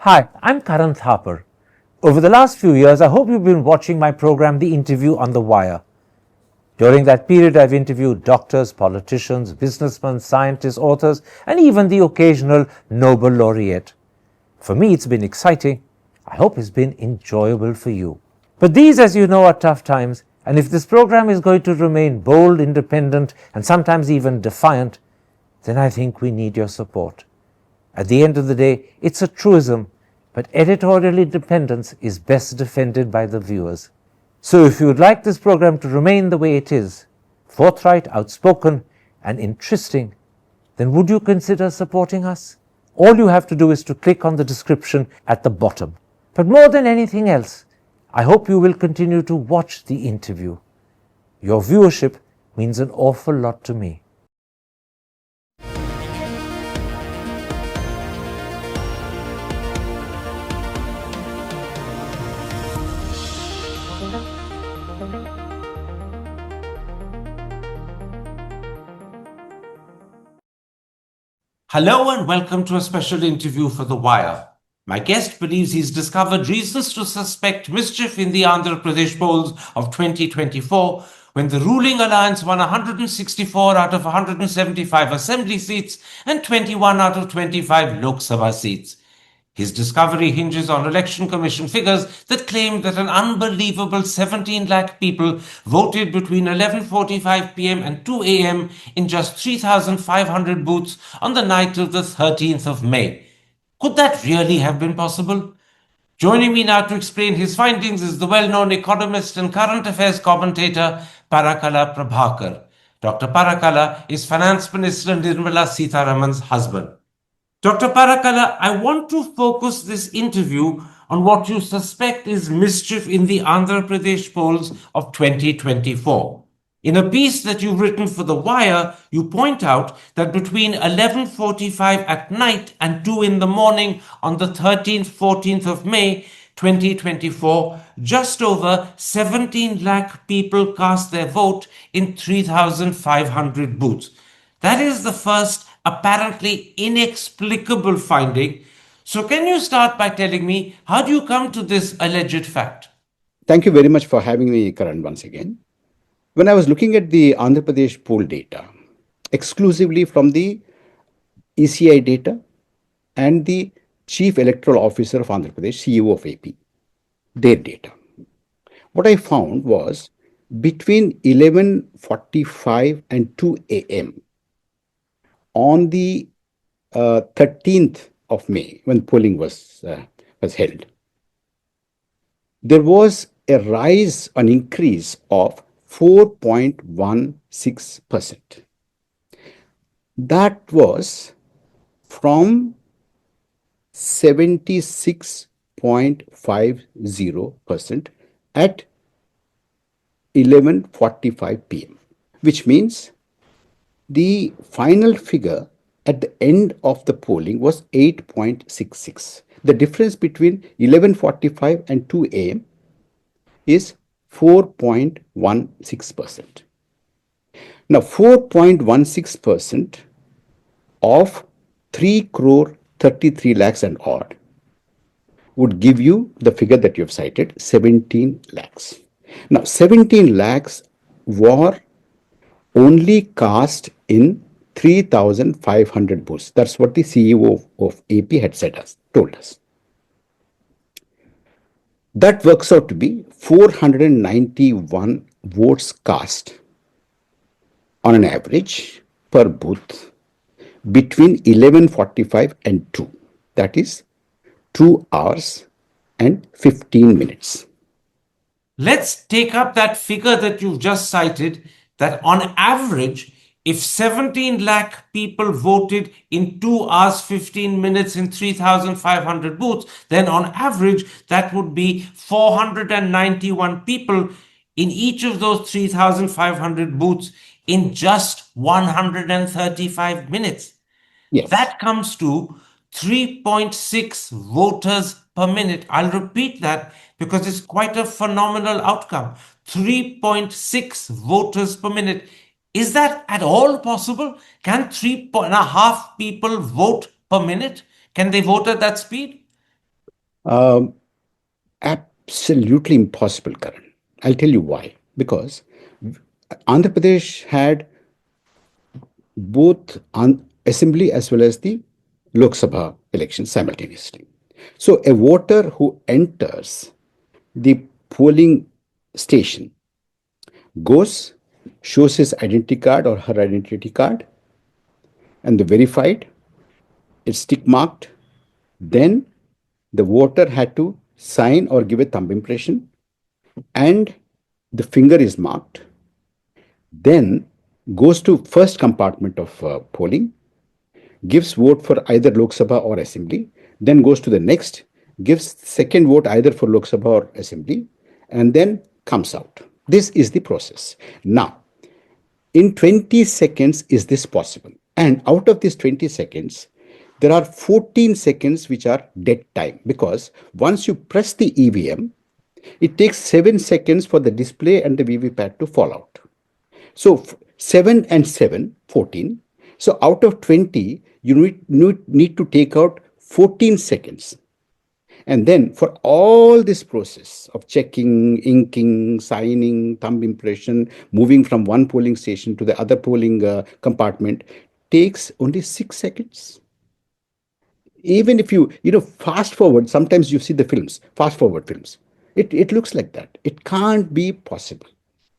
Hi, I'm Karan Thapar. Over the last few years, I hope you've been watching my program, The Interview on the Wire. During that period, I've interviewed doctors, politicians, businessmen, scientists, authors, and even the occasional Nobel laureate. For me, it's been exciting. I hope it's been enjoyable for you. But these, as you know, are tough times, and if this program is going to remain bold, independent, and sometimes even defiant, then I think we need your support. At the end of the day, it's a truism, but editorial independence is best defended by the viewers. So if you would like this program to remain the way it is, forthright, outspoken, and interesting, then would you consider supporting us? All you have to do is to click on the description at the bottom. But more than anything else, I hope you will continue to watch the interview. Your viewership means an awful lot to me. Hello and welcome to a special interview for The Wire. My guest believes he's discovered reasons to suspect mischief in the Andhra Pradesh polls of 2024 when the ruling alliance won 164 out of 175 assembly seats and 21 out of 25 Lok Sabha seats. His discovery hinges on Election Commission figures that claim that an unbelievable 17 lakh people voted between 11:45 p.m. and 2 a.m. in just 3,500 booths on the night of the 13th of May. Could that really have been possible? Joining me now to explain his findings is the well-known economist and current affairs commentator Parakala Prabhakar. Dr. Parakala is Finance Minister Nirmala Sitharaman's husband. Dr. Parakala, I want to focus this interview on what you suspect is mischief in the Andhra Pradesh polls of 2024. In a piece that you've written for The Wire, you point out that between 11:45 at night and 2 in the morning on the 13th, 14th of May 2024, just over 17 lakh people cast their vote in 3,500 booths. That is the first apparently inexplicable finding. So can you start by telling me, how do you come to this alleged fact? Thank you very much for having me, Karan, once again. When I was looking at the Andhra Pradesh poll data, exclusively from the ECI data and the Chief Electoral Officer of Andhra Pradesh, CEO of AP, their data, what I found was between 11:45 and 2 a.m. on the 13th of May, when polling was held, there was a rise, an increase of 4.16%. That was from 76.50% at 11:45 p.m., which means the final figure at the end of the polling was 8.66. The difference between 11:45 and 2 a.m. is 4.16%. Now, 4.16% of 3 crore 33 lakhs and odd would give you the figure that you have cited, 17 lakhs. Now, 17 lakhs were only cast in 3,500 booths. That's what the CEO of AP had told us. That works out to be 491 votes cast on an average per booth between 11:45 and 2. That is 2 hours and 15 minutes. Let's take up that figure that you've just cited, that on average, if 17 lakh people voted in 2 hours 15 minutes in 3,500 booths, then on average that would be 491 people in each of those 3,500 booths in just 135 minutes. Yes. That comes to 3.6 voters per minute. I'll repeat that because it's quite a phenomenal outcome. 3.6 voters per minute. Is that at all possible? Can 3.5 people vote per minute? Can they vote at that speed? Absolutely impossible, Karan. I'll tell you why. Because Andhra Pradesh had both Assembly as well as the Lok Sabha elections simultaneously. So a voter who enters the polling station goes, shows his identity card or her identity card, and the verified, it's tick marked. Then the voter had to sign or give a thumb impression, and the finger is marked. Then goes to first compartment of polling, gives vote for either Lok Sabha or Assembly, then goes to the next, gives second vote either for Lok Sabha or Assembly, and then comes out. This is the process. Now, in 20 seconds, is this possible? And out of these 20 seconds, there are 14 seconds which are dead time, because once you press the EVM, it takes 7 seconds for the display and the VVPAT to fall out. So 7 and 7, 14. So out of 20, you need to take out 14 seconds. And then for all this process of checking, inking, signing, thumb impression, moving from one polling station to the other polling compartment takes only 6 seconds. Even if you fast forward, sometimes you see the films, fast forward films. It looks like that. It can't be possible.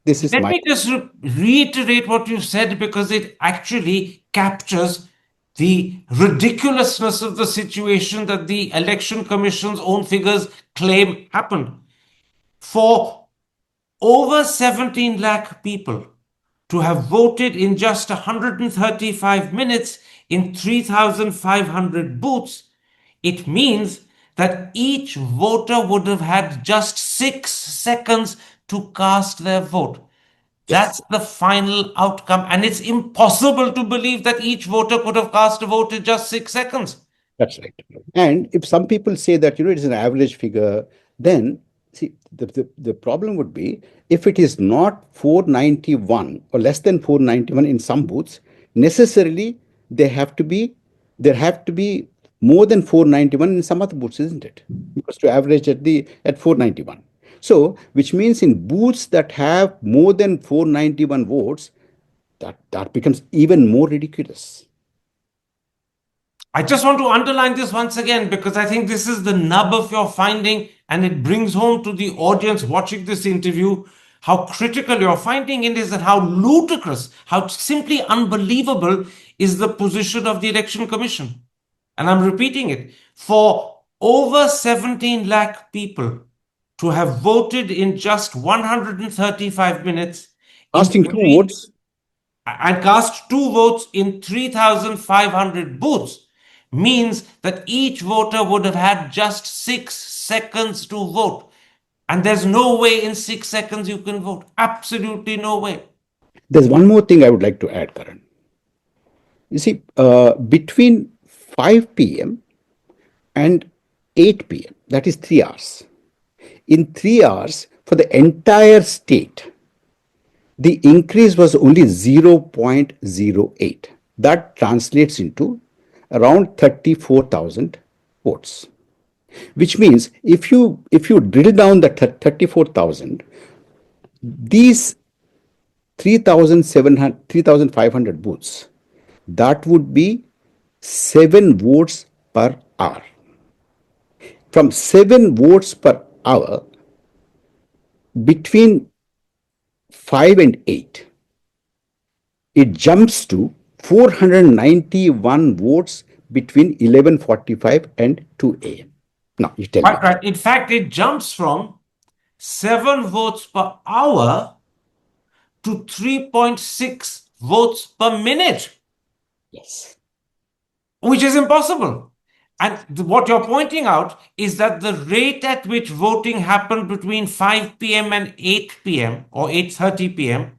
This is Let my me just reiterate what you said, because it actually captures the ridiculousness of the situation that the Election Commission's own figures claim happened. For over 17 lakh people to have voted in just 135 minutes in 3,500 booths, it means that each voter would have had just 6 seconds to cast their vote. yes. That's the final outcome. And it's impossible to believe that each voter could have cast a vote in just 6 seconds. That's right. And if some people say that, it is an average figure, then see, the problem would be if it is not 491 or less than 491 in some booths, necessarily there have to be more than 491 in some other booths, isn't it? Because to average at 491. So, which means in booths that have more than 491 votes, that becomes even more ridiculous. I just want to underline this once again, because I think this is the nub of your finding, and it brings home to the audience watching this interview how critical your finding it is, and how ludicrous, how simply unbelievable is the position of the Election Commission. And I'm repeating it, for over 17 lakh people to have voted in just 135 minutes Casting two votes. and cast 2 votes in 3,500 booths means that each voter would have had just 6 seconds to vote. And there's no way in 6 seconds you can vote. Absolutely no way. There's one more thing I would like to add, Karan. You see, between 5 p.m. and 8 p.m., that is 3 hours. In 3 hours, for the entire state, the increase was only 0.08. That translates into around 34,000 votes. Which means if you drill down the 34,000, these 3,500 booths, that would be 7 votes per hour. From 7 votes per hour, between 5 and 8, it jumps to 491 votes between 11:45 and 2 a.m. Now, you tell me. Right. In fact, it jumps from 7 votes per hour to 3.6 votes per minute. Yes. Which is impossible. And what you're pointing out is that the rate at which voting happened between 5 p.m. and 8 p.m. or 8:30 p.m.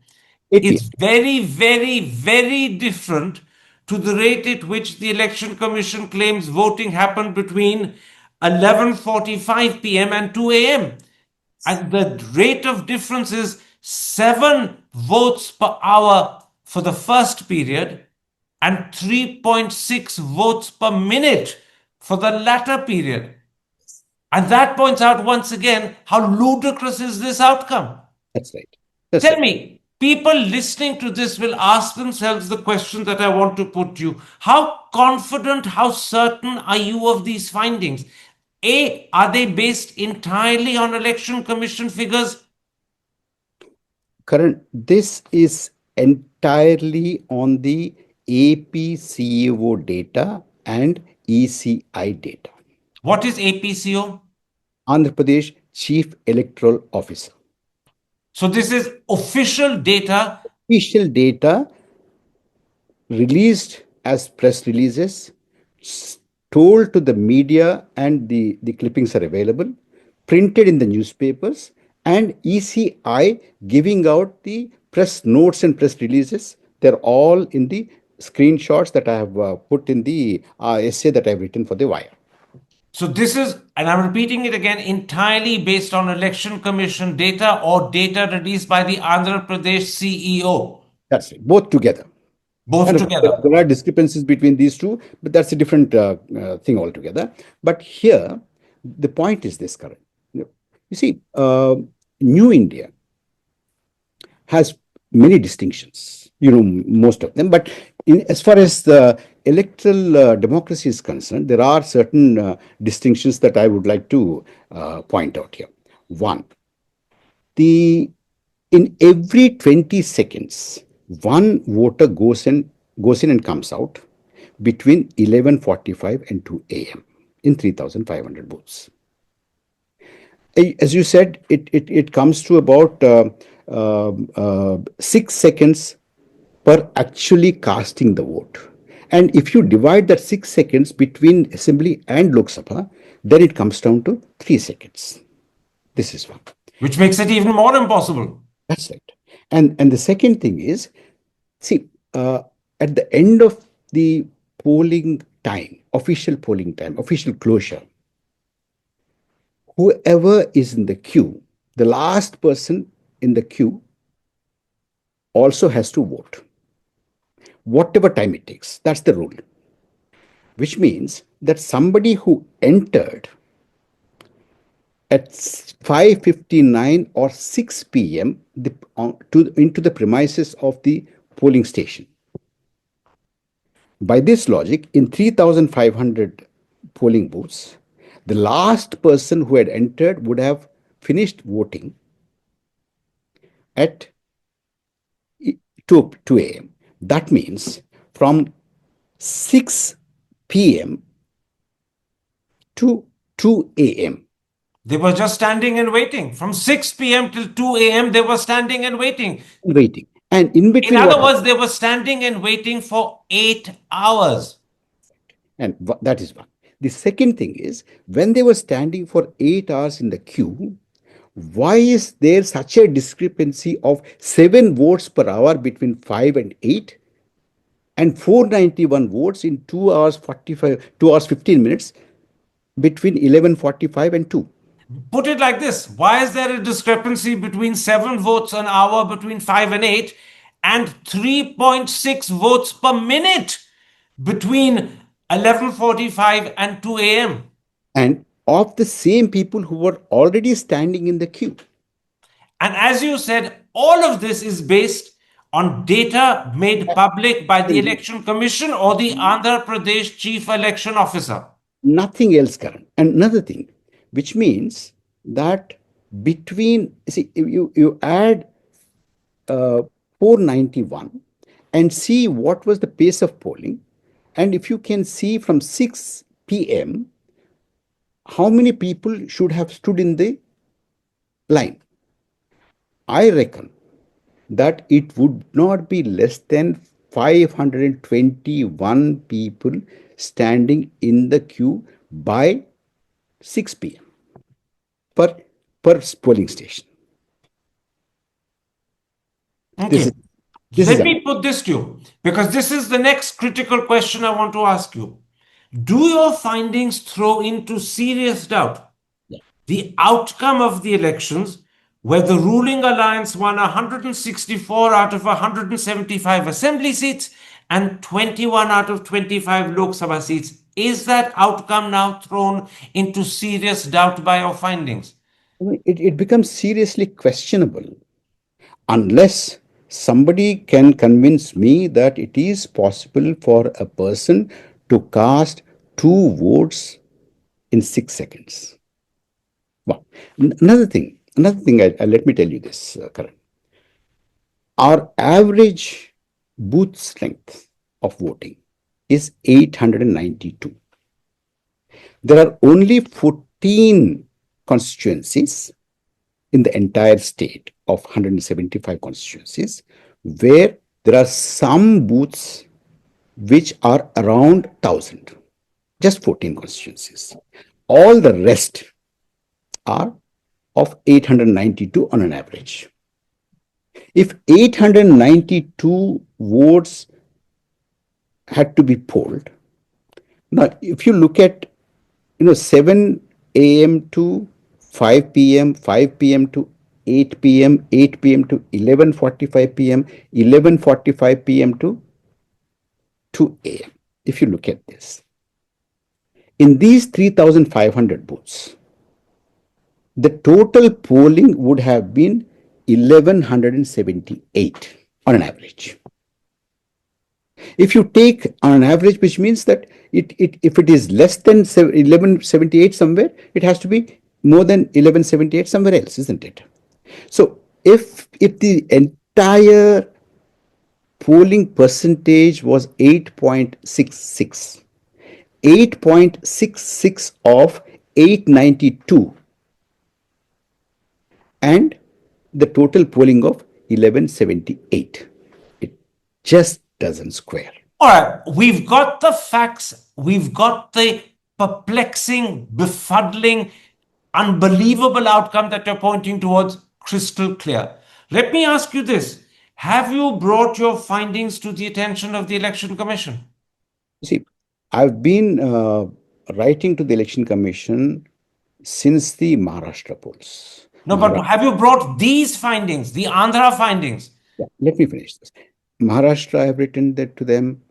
8 is p.m. very, very, very different to the rate at which the Election Commission claims voting happened between 11:45 p.m. and 2 a.m. And the rate of difference is 7 votes per hour for the first period and 3.6 votes per minute for the latter period. And that points out once again how ludicrous is this outcome. That's right. That's Tell right. me, people listening to this will ask themselves the question that I want to put to you. How confident, how certain are you of these findings? A, are they based entirely on Election Commission figures? Karan, this is entirely on the APCEO data and ECI data. What is APCO? Andhra Pradesh Chief Electoral Officer. So this is official data. Official data released as press releases, told to the media, and the clippings are available, printed in the newspapers, and ECI giving out the press notes and press releases. They're all in the screenshots that I have put in the essay that I've written for the Wire. So this is, and I'm repeating it again, entirely based on Election Commission data or data released by the Andhra Pradesh CEO. That's it, both together. Both And together. there are discrepancies between these two, but that's a different thing altogether. But here, the point is this, Karan. You see, New India has many distinctions, most of them. But as far as the electoral democracy is concerned, there are certain distinctions that I would like to point out here. One, in every 20 seconds, one voter goes in and comes out between 11:45 and 2 a.m. in 3,500 booths. As you said, it comes to about 6 seconds per actually casting the vote. And if you divide that 6 seconds between Assembly and Lok Sabha, then it comes down to 3 seconds. This is one. Which makes it even more impossible. That's right. And the second thing is, see, at the end of the polling time, official closure, whoever is in the queue, the last person in the queue also has to vote, whatever time it takes. That's the rule. Which means that somebody who entered at 5:59 or 6 p.m. Into the premises of the polling station. By this logic, in 3,500 polling booths, the last person who had entered would have finished voting at 2 a.m. That means from 6 p.m. to 2 a.m. They were just standing and waiting. From 6 p.m. till 2 a.m., they were standing and waiting. And in between. In other words, they were standing and waiting for 8 hours. And that is one. The second thing is, when they were standing for 8 hours in the queue, why is there such a discrepancy of 7 votes per hour between 5 and 8 and 491 votes in 2 hours 15 minutes between 11:45 and 2? Put it like this. Why is there a discrepancy between 7 votes an hour between 5 and 8 and 3.6 votes per minute between 11:45 and 2 a.m.? And of the same people who were already standing in the queue. And as you said, all of this is based on data made public by the Election Commission or the Andhra Pradesh Chief Election Officer. Nothing else, Karan. And another thing, which means that you add 491 and see what was the pace of polling. And if you can see from 6 p.m., how many people should have stood in the line? I reckon that it would not be less than 521 people standing in the queue by 6 p.m. per polling station. Okay. Let me put this to you, because this is the next critical question I want to ask you. Do your findings throw into serious doubt the outcome of the elections, where the ruling alliance won 164 out of 175 assembly seats and 21 out of 25 Lok Sabha seats, Is that outcome now thrown into serious doubt by your findings? It becomes seriously questionable unless somebody can convince me that it is possible for a person to cast two votes in 6 seconds. Wow. Another thing, let me tell you this, Karan. Our average booth strength of voting is 892. There are only 14 constituencies in the entire state of 175 constituencies where there are some booths which are around 1,000. Just 14 constituencies. All the rest are of 892 on an average. If 892 votes had to be polled, now if you look at 7 a.m. to 5 p.m., 5 p.m. to 8 p.m., 8 p.m. to 11:45 p.m., 11:45 p.m. to 2 a.m. If you look at this, in these 3,500 booths, the total polling would have been 1,178 on an average. If you take on an average, which means that if it is less than 1178 somewhere, it has to be more than 1178 somewhere else, isn't it? So if the entire polling percentage was 8.66, 8.66 of 892, and the total polling of 1178, it just doesn't square. All right, we've got the facts, we've got the perplexing, befuddling, unbelievable outcome that you're pointing towards crystal clear. Let me ask you this. Have you brought your findings to the attention of the Election Commission? See, I've been writing to the Election Commission since the Maharashtra polls. No, but have you brought these findings, the Andhra findings? Yeah, let me finish this. Maharashtra, I have written that to them.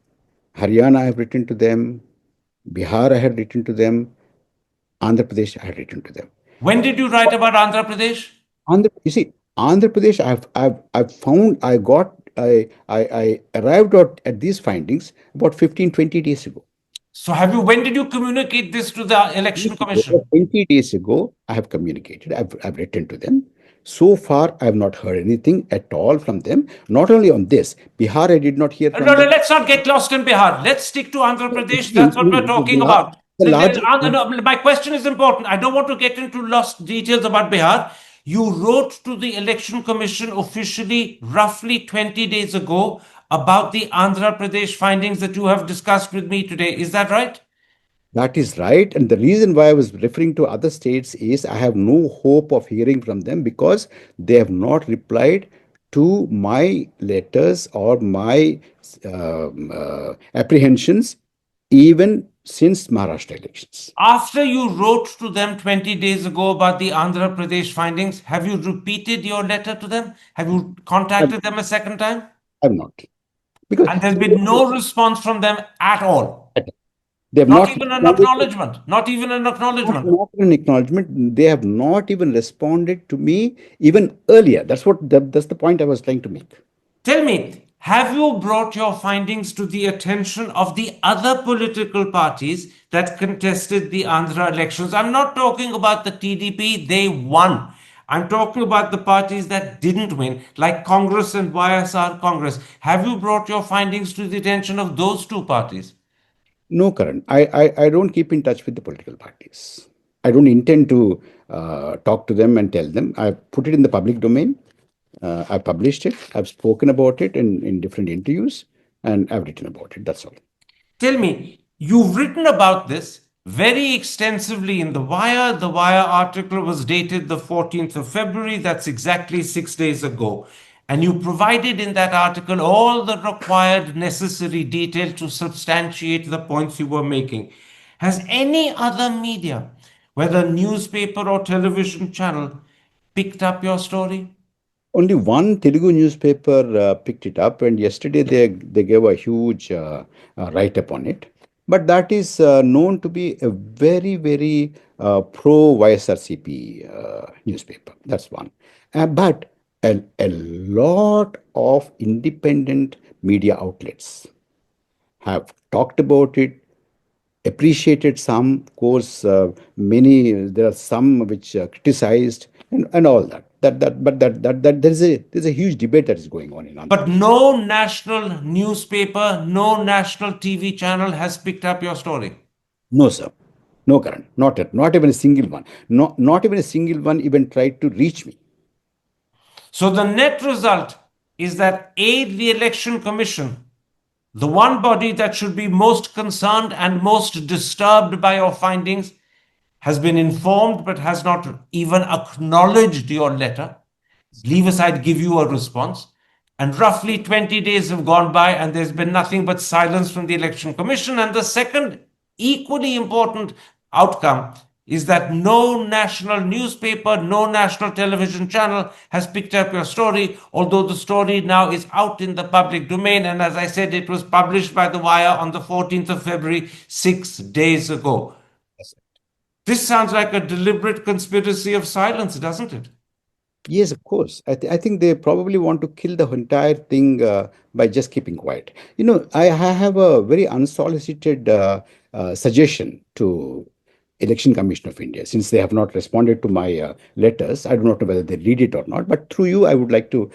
Haryana, I have written to them. Bihar, I have written to them. Andhra Pradesh, I have written to them. When did you write about Andhra Pradesh? You see, Andhra Pradesh, I arrived at these findings about 15, 20 days ago. So when did you communicate this to the Election Commission? 20 days ago, I have communicated. I've written to them. So far, I have not heard anything at all from them. Not only on this, Bihar, I did not hear from them. Let's not get lost in Bihar. Let's stick to Andhra Pradesh. That's what we're talking about. My question is important. I don't want to get into lost details about Bihar. You wrote to the Election Commission officially roughly 20 days ago about the Andhra Pradesh findings that you have discussed with me today. Is that right? That is right. And the reason why I was referring to other states is I have no hope of hearing from them because they have not replied to my letters or my apprehensions even since Maharashtra elections. After you wrote to them 20 days ago about the Andhra Pradesh findings, have you repeated your letter to them? Have you contacted them a second time? I have not. And there's been no response from them at all. They have not even an acknowledgement. Not even an acknowledgement. Not an acknowledgement. They have not even responded to me even earlier. That's the point I was trying to make. Tell me, have you brought your findings to the attention of the other political parties that contested the Andhra elections? I'm not talking about the TDP, they won. I'm talking about the parties that didn't win, like Congress and YSR Congress. Have you brought your findings to the attention of those two parties? No, Karan. I don't keep in touch with the political parties. I don't intend to talk to them and tell them. I've put it in the public domain. I've published it. I've spoken about it in different interviews, and I've written about it. That's all. Tell me, you've written about this very extensively in The Wire. The Wire article was dated the 14th of February. That's exactly 6 days ago. And you provided in that article all the required necessary detail to substantiate the points you were making. Has any other media, whether newspaper or television channel, picked up your story? Only one Telugu newspaper picked it up, and yesterday they gave a huge write-up on it. but that is known to be a very, very pro YSRCP newspaper. That's one. But a lot of independent media outlets have talked about it, appreciated some, of course, many, there are some which criticized, and all that. But there's a huge debate that is going on in Andhra But Pradesh. no national newspaper, no national TV channel has picked up your story. No, sir. No, Karan. Not even a single one. Not even a single one even tried to reach me. So the net result is that the Election Commission, the one body that should be most concerned and most disturbed by your findings, has been informed but has not even acknowledged your letter. Leave aside, give you a response. And roughly 20 days have gone by and there's been nothing but silence from the Election Commission. And the second equally important outcome is that no national newspaper, no national television channel has picked up your story, although the story now is out in the public domain. And as I said, it was published by The Wire on the 14th of February, 6 days ago. This sounds like a deliberate conspiracy of silence, doesn't it? Yes, of course. I think they probably want to kill the entire thing by just keeping quiet. I have a very unsolicited suggestion to Election Commission of India, since they have not responded to my letters. I do not know whether they read it or not, but through you, I would like to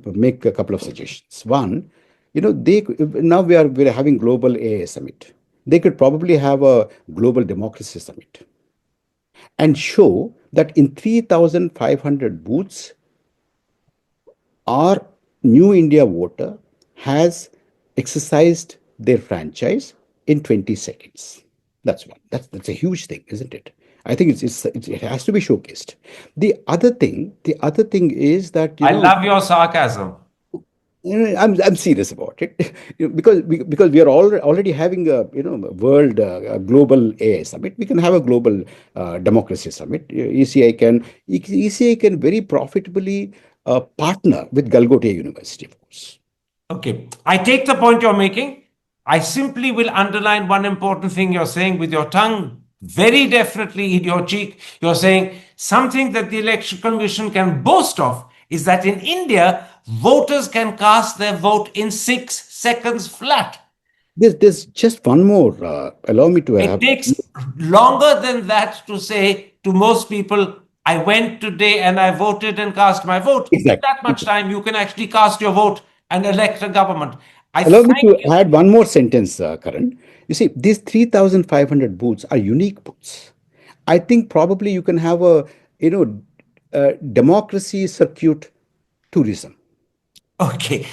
make a couple of suggestions. One, they now we're having global AI summit. They could probably have a global democracy summit and show that in 3,500 booths, our New India voter has exercised their franchise in 20 seconds. That's one. That's a huge thing, isn't it? I think it has to be showcased. The other thing is that I love your sarcasm. I'm serious about it. Because we are already having a world global AI summit. We can have a global democracy summit. ECI can very profitably partner with Galgotia University, of course. Okay, I take the point you're making. I simply will underline one important thing you're saying with your tongue very definitely in your cheek. You're saying something that the Election Commission can boast of is that in India, voters can cast their vote in 6 seconds flat. There's just one more. Allow me to It have. takes longer than that to say to most people, I went today and I voted and cast my vote. Exactly. That much time you can actually cast your vote and elect a government. I Allow me thank to you. add one more sentence, Karan. You see, these 3,500 booths are unique booths. I think probably you can have a democracy circuit tourism. Okay,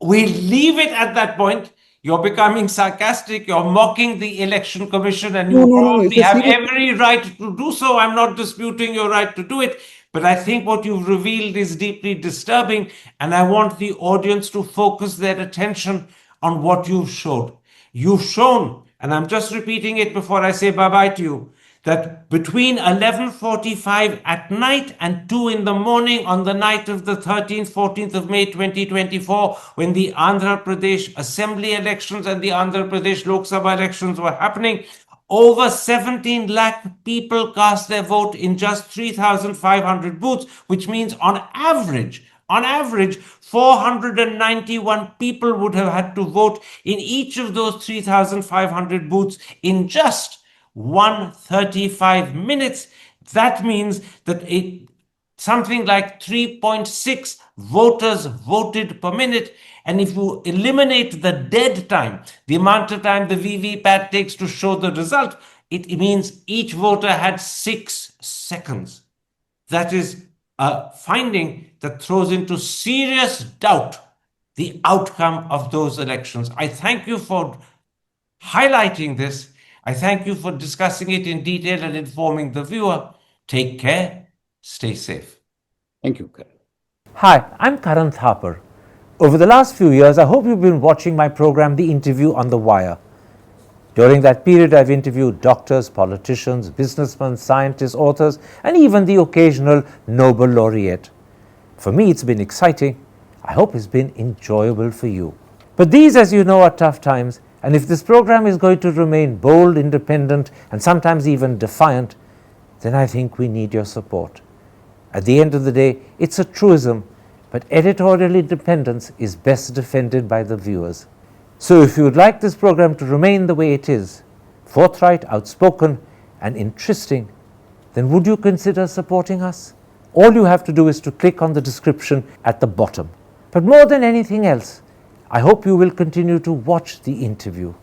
we leave it at that point. You're becoming sarcastic. You're mocking the Election Commission, and No, you no, no, no. It's probably a have serious. every right to do so. I'm not disputing your right to do it. But I think what you've revealed is deeply disturbing. And I want the audience to focus their attention on what you've showed. You've shown, and I'm just repeating it before I say bye bye to you, that between 11:45 at night and 2 in the morning on the night of the 13th, 14th of May 2024, when the Andhra Pradesh Assembly elections and the Andhra Pradesh Lok Sabha elections were happening, over 17 lakh people cast their vote in just 3,500 booths, which means on average, 491 people would have had to vote in each of those 3,500 booths in just 135 minutes. That means that something like 3.6 voters voted per minute. And if you eliminate the dead time, the amount of time the VVPAT takes to show the result, it means each voter had 6 seconds. That is a finding that throws into serious doubt the outcome of those elections. I thank you for highlighting this. I thank you for discussing it in detail and informing the viewer. Take care. Stay safe. Thank you, Karan. Hi, I'm Karan Thapar. Over the last few years, I hope you've been watching my program, The Interview on the Wire. During that period, I've interviewed doctors, politicians, businessmen, scientists, authors, and even the occasional Nobel laureate. For me, it's been exciting. I hope it's been enjoyable for you. But these, as you know, are tough times, And if this program is going to remain bold, independent, and sometimes even defiant, then I think we need your support. At the end of the day, it's a truism, but editorial independence is best defended by the viewers. So if you would like this program to remain the way it is, forthright, outspoken, and interesting, then would you consider supporting us? All you have to do is to click on the description at the bottom. But more than anything else, I hope you will continue to watch the interview.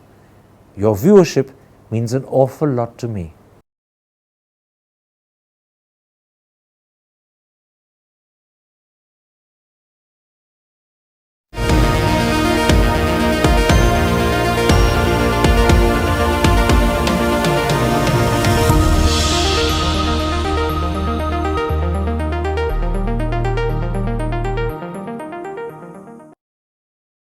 Your viewership means an awful lot to me.